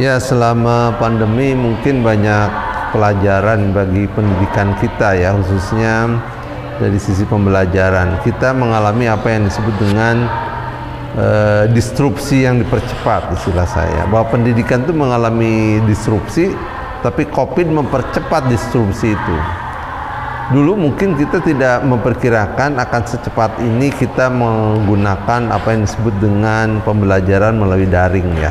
Ya, selama pandemi mungkin banyak pelajaran bagi pendidikan kita ya, khususnya dari sisi pembelajaran. Kita mengalami apa yang disebut dengan disrupsi yang dipercepat, istilah saya. Bahwa pendidikan itu mengalami disrupsi, tapi COVID mempercepat disrupsi itu. Dulu mungkin kita tidak memperkirakan akan secepat ini kita menggunakan apa yang disebut dengan pembelajaran melalui daring ya.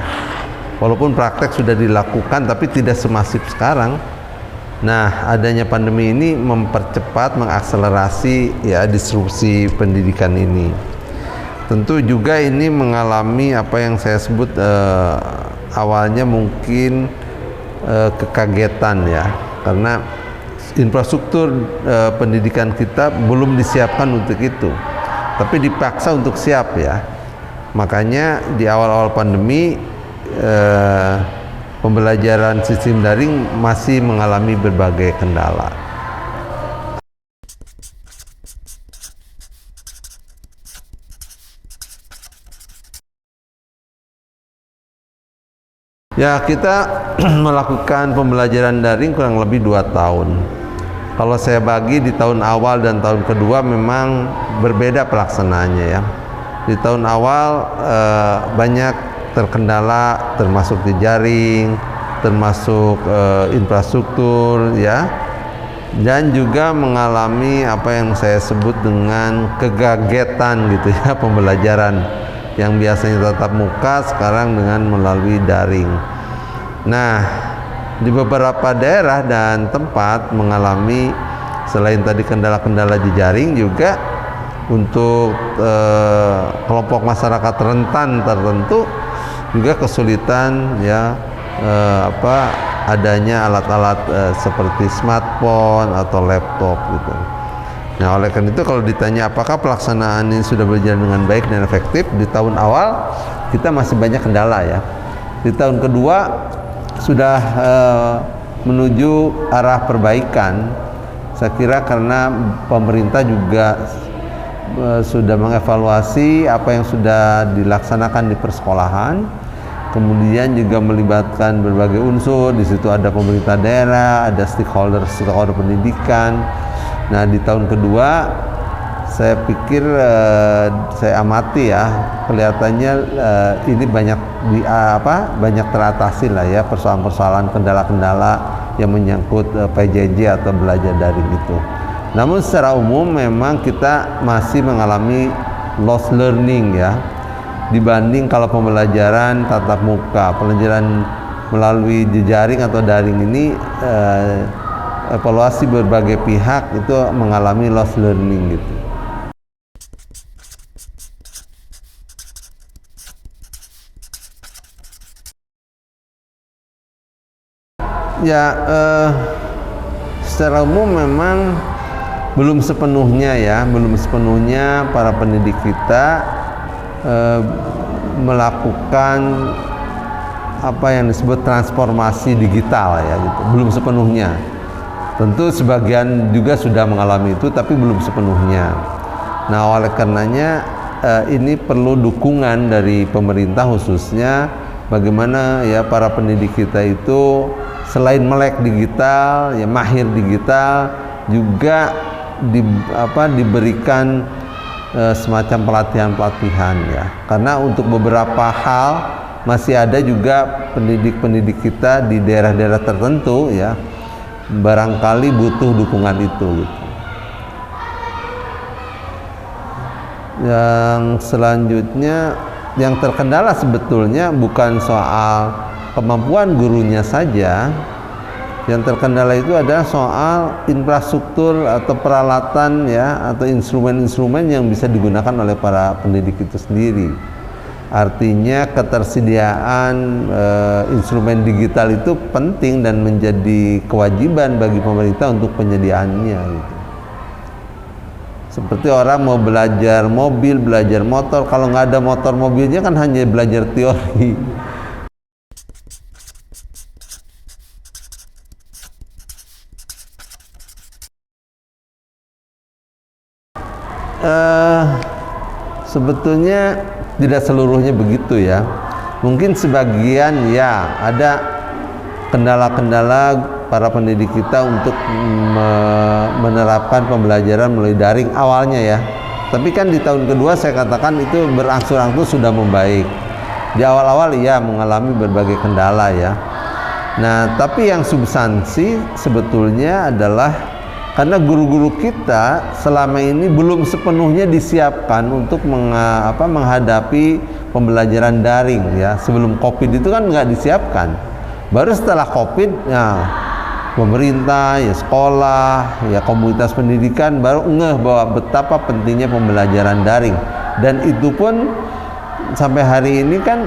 Walaupun praktek sudah dilakukan tapi tidak semasif sekarang. Nah, adanya pandemi ini mempercepat, mengakselerasi ya disrupsi pendidikan ini. Tentu juga ini mengalami apa yang saya sebut awalnya mungkin kekagetan ya, karena infrastruktur pendidikan kita belum disiapkan untuk itu, tapi dipaksa untuk siap ya. Makanya di awal-awal pandemi pembelajaran sistem daring masih mengalami berbagai kendala. Ya, kita melakukan pembelajaran daring kurang lebih 2 tahun. Kalau saya bagi di tahun awal dan tahun kedua memang berbeda pelaksanaannya ya. Di tahun awal banyak terkendala, termasuk di jaring, termasuk infrastruktur ya, dan juga mengalami apa yang saya sebut dengan kegagetan gitu ya, pembelajaran yang biasanya tatap muka sekarang dengan melalui daring. Nah, di beberapa daerah dan tempat mengalami selain tadi kendala-kendala di jaring, juga untuk kelompok masyarakat rentan tertentu juga kesulitan ya adanya alat-alat seperti smartphone atau laptop gitu. Nah, oleh karena itu kalau ditanya apakah pelaksanaan ini sudah berjalan dengan baik dan efektif, di tahun awal kita masih banyak kendala ya. Di tahun kedua sudah menuju arah perbaikan. Saya kira karena pemerintah juga sudah mengevaluasi apa yang sudah dilaksanakan di persekolahan, kemudian juga melibatkan berbagai unsur. Di situ ada pemerintah daerah, ada stakeholder pendidikan. Nah, di tahun kedua saya pikir saya amati ya, kelihatannya ini banyak teratasi lah ya persoalan-persoalan, kendala-kendala yang menyangkut PJJ atau belajar daring itu. Namun secara umum memang kita masih mengalami lost learning ya, dibanding kalau pembelajaran tatap muka. Pembelajaran melalui jejaring atau daring ini evaluasi berbagai pihak itu mengalami lost learning gitu. Ya, secara umum memang belum sepenuhnya para pendidik kita melakukan apa yang disebut transformasi digital ya gitu. Belum sepenuhnya. Tentu sebagian juga sudah mengalami itu, tapi belum sepenuhnya. Nah, oleh karenanya ini perlu dukungan dari pemerintah, khususnya bagaimana ya para pendidik kita itu selain melek digital, ya mahir digital, juga diberikan semacam pelatihan-pelatihan ya. Karena untuk beberapa hal masih ada juga pendidik-pendidik kita di daerah-daerah tertentu ya, barangkali butuh dukungan itu gitu. Yang selanjutnya yang terkendala sebetulnya bukan soal kemampuan gurunya saja. Yang terkendala itu adalah soal infrastruktur atau peralatan ya, atau instrumen-instrumen yang bisa digunakan oleh para pendidik itu sendiri. Artinya ketersediaan instrumen digital itu penting dan menjadi kewajiban bagi pemerintah untuk penyediaannya gitu. Seperti orang mau belajar mobil, belajar motor, kalau nggak ada motor mobilnya kan hanya belajar teori. Sebetulnya tidak seluruhnya begitu ya. Mungkin sebagian ya ada kendala-kendala para pendidik kita untuk menerapkan pembelajaran melalui daring awalnya ya. Tapi kan di tahun kedua saya katakan itu berangsur-angsur sudah membaik. Di awal-awal ya mengalami berbagai kendala ya. Nah, tapi yang substansi sebetulnya adalah karena guru-guru kita selama ini belum sepenuhnya disiapkan untuk menghadapi pembelajaran daring ya. Sebelum COVID itu kan nggak disiapkan. Baru setelah COVID, ya pemerintah, ya sekolah, ya komunitas pendidikan baru ngeh bahwa betapa pentingnya pembelajaran daring. Dan itu pun sampai hari ini kan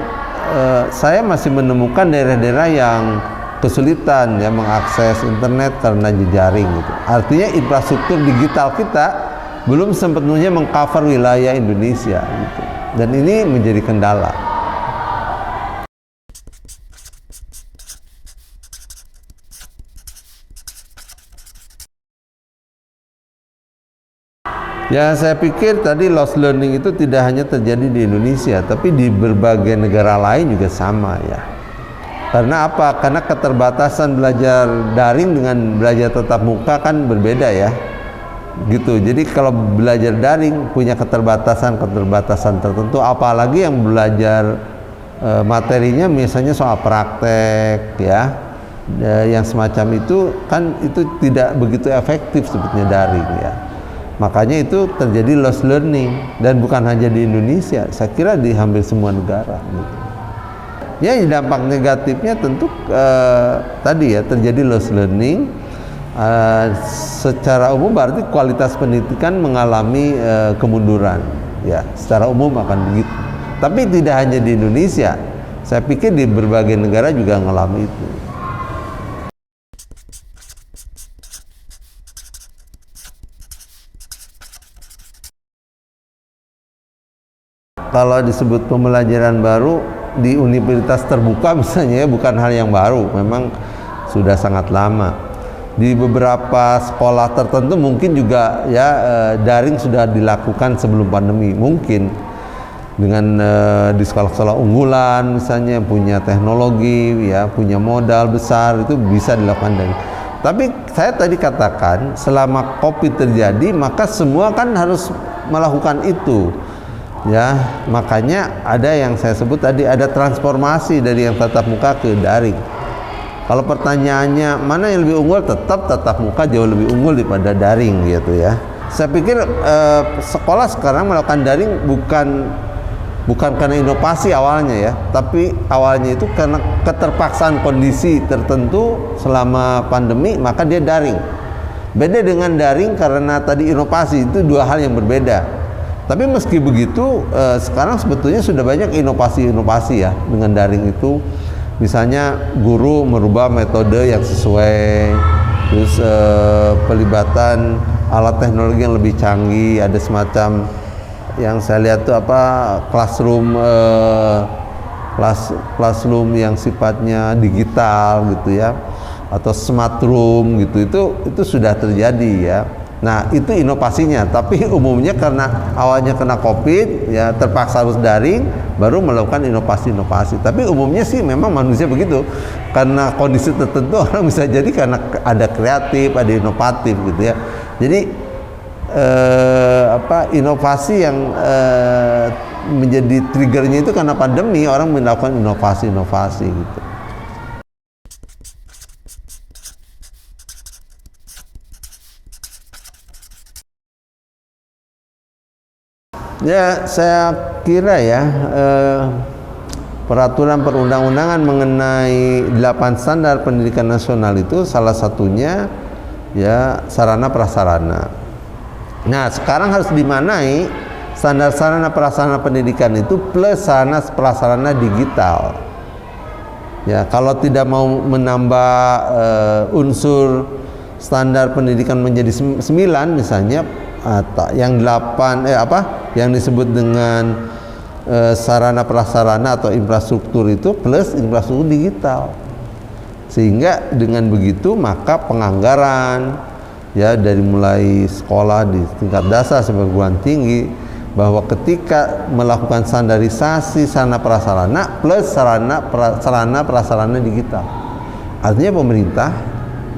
saya masih menemukan daerah-daerah yang kesulitan ya mengakses internet karena jejaring gitu. Artinya infrastruktur digital kita belum sepenuhnya mengcover wilayah Indonesia gitu. Dan ini menjadi kendala. Ya, saya pikir tadi lost learning itu tidak hanya terjadi di Indonesia, tapi di berbagai negara lain juga sama ya. Karena apa? Karena keterbatasan belajar daring dengan belajar tatap muka kan berbeda ya. Gitu. Jadi kalau belajar daring punya keterbatasan tertentu, apalagi yang belajar materinya misalnya soal praktek ya. Yang semacam itu kan itu tidak begitu efektif sebetulnya daring ya. Makanya itu terjadi lost learning dan bukan hanya di Indonesia, saya kira di hampir semua negara gitu. Ya, dampak negatifnya tentu tadi ya terjadi lost learning. Secara umum berarti kualitas pendidikan mengalami kemunduran ya, secara umum akan begitu. Tapi tidak hanya di Indonesia, saya pikir di berbagai negara juga mengalami itu. Kalau disebut pembelajaran baru di universitas terbuka misalnya ya, bukan hal yang baru, memang sudah sangat lama. Di beberapa sekolah tertentu mungkin juga ya daring sudah dilakukan sebelum pandemi, mungkin dengan di sekolah-sekolah unggulan misalnya punya teknologi ya, punya modal besar, itu bisa dilakukan daring. Tapi saya tadi katakan selama COVID terjadi maka semua kan harus melakukan itu. Ya, makanya ada yang saya sebut tadi, ada transformasi dari yang tatap muka ke daring. Kalau pertanyaannya mana yang lebih unggul, tetap tatap muka jauh lebih unggul daripada daring gitu ya. Saya pikir sekolah sekarang melakukan daring bukan karena inovasi awalnya ya, tapi awalnya itu karena keterpaksaan kondisi tertentu selama pandemi, maka dia daring. Beda dengan daring karena tadi inovasi, itu dua hal yang berbeda. Tapi meski begitu, sekarang sebetulnya sudah banyak inovasi-inovasi ya dengan daring itu. Misalnya guru merubah metode yang sesuai, terus pelibatan alat teknologi yang lebih canggih. Ada semacam yang saya lihat tuh classroom yang sifatnya digital gitu ya, atau smart room gitu. Itu sudah terjadi ya. Nah, itu inovasinya, tapi umumnya karena awalnya kena COVID, ya terpaksa harus daring, baru melakukan inovasi-inovasi. Tapi umumnya sih memang manusia begitu, karena kondisi tertentu orang bisa jadi karena ada kreatif, ada inovatif gitu ya. Jadi inovasi yang menjadi triggernya itu karena pandemi, orang melakukan inovasi-inovasi gitu. Ya, saya kira ya peraturan perundang-undangan mengenai 8 standar pendidikan nasional itu salah satunya ya sarana prasarana. Nah, sekarang harus dimanai standar sarana prasarana pendidikan itu plus sarana prasarana digital. Ya, kalau tidak mau menambah unsur standar pendidikan menjadi 9 misalnya, yang 8 yang disebut dengan sarana prasarana atau infrastruktur itu plus infrastruktur digital, sehingga dengan begitu maka penganggaran ya dari mulai sekolah di tingkat dasar sampai perguruan tinggi bahwa ketika melakukan standarisasi sarana prasarana plus sarana prasarana digital, artinya pemerintah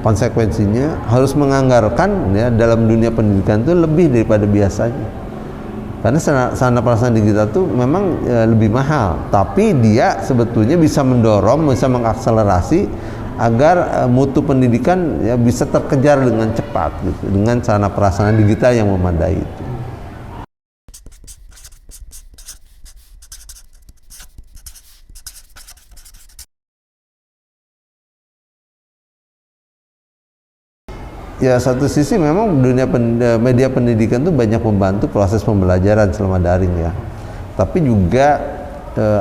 konsekuensinya harus menganggarkan ya dalam dunia pendidikan itu lebih daripada biasanya, karena sarana prasarana digital itu memang lebih mahal, tapi dia sebetulnya bisa mendorong, bisa mengakselerasi agar mutu pendidikan ya bisa terkejar dengan cepat gitu, dengan sarana prasarana digital yang memadai itu. Ya, satu sisi memang dunia media pendidikan itu banyak membantu proses pembelajaran selama daring ya. Tapi juga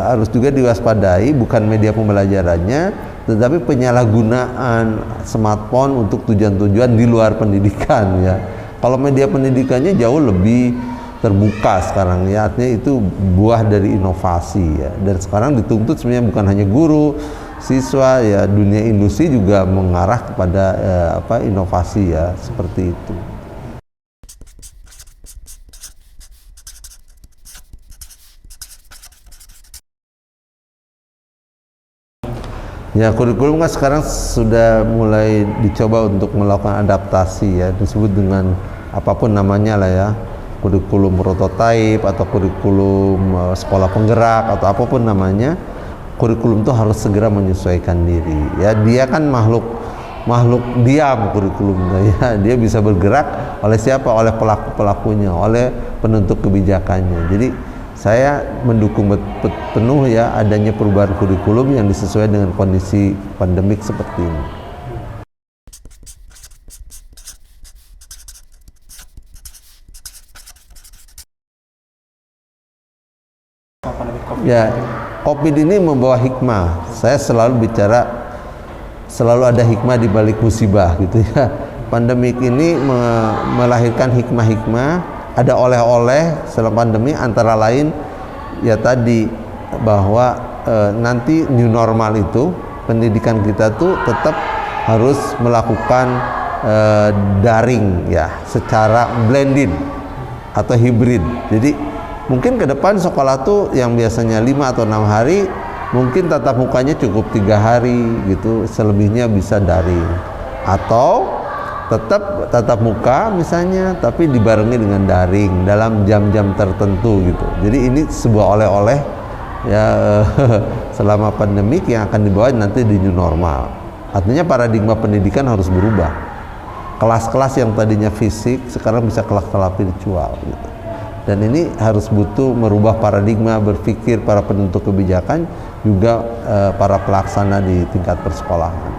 harus juga diwaspadai bukan media pembelajarannya, tetapi penyalahgunaan smartphone untuk tujuan-tujuan di luar pendidikan ya. Kalau media pendidikannya jauh lebih terbuka sekarang ya, artinya itu buah dari inovasi ya. Dan sekarang dituntut sebenarnya bukan hanya guru, siswa ya, dunia industri juga mengarah kepada inovasi ya, seperti itu. Ya, kurikulum kan sekarang sudah mulai dicoba untuk melakukan adaptasi ya, disebut dengan apapun namanya lah ya, kurikulum prototipe atau kurikulum sekolah penggerak atau apapun namanya. Kurikulum itu harus segera menyesuaikan diri ya, dia kan makhluk diam kurikulum ya, dia bisa bergerak oleh siapa? Oleh pelaku-pelakunya, oleh penentu kebijakannya. Jadi saya mendukung penuh ya adanya perubahan kurikulum yang disesuaikan dengan kondisi pandemik seperti ini. Ya, COVID ini membawa hikmah. Saya selalu bicara, selalu ada hikmah di balik musibah gitu ya. Pandemik ini melahirkan hikmah-hikmah, ada oleh-oleh selama pandemi, antara lain ya tadi bahwa nanti new normal itu pendidikan kita tuh tetap harus melakukan daring ya, secara blended atau hybrid. Jadi mungkin ke depan sekolah tuh yang biasanya 5 atau 6 hari, mungkin tatap mukanya cukup 3 hari gitu, selebihnya bisa daring. Atau tetap tatap muka misalnya, tapi dibarengi dengan daring dalam jam-jam tertentu gitu. Jadi ini sebuah oleh-oleh ya selama pandemik yang akan dibawa nanti di new normal. Artinya paradigma pendidikan harus berubah. Kelas-kelas yang tadinya fisik sekarang bisa kelas-kelas virtual gitu. Dan ini harus butuh merubah paradigma berpikir para penentu kebijakan, juga para pelaksana di tingkat persekolahan.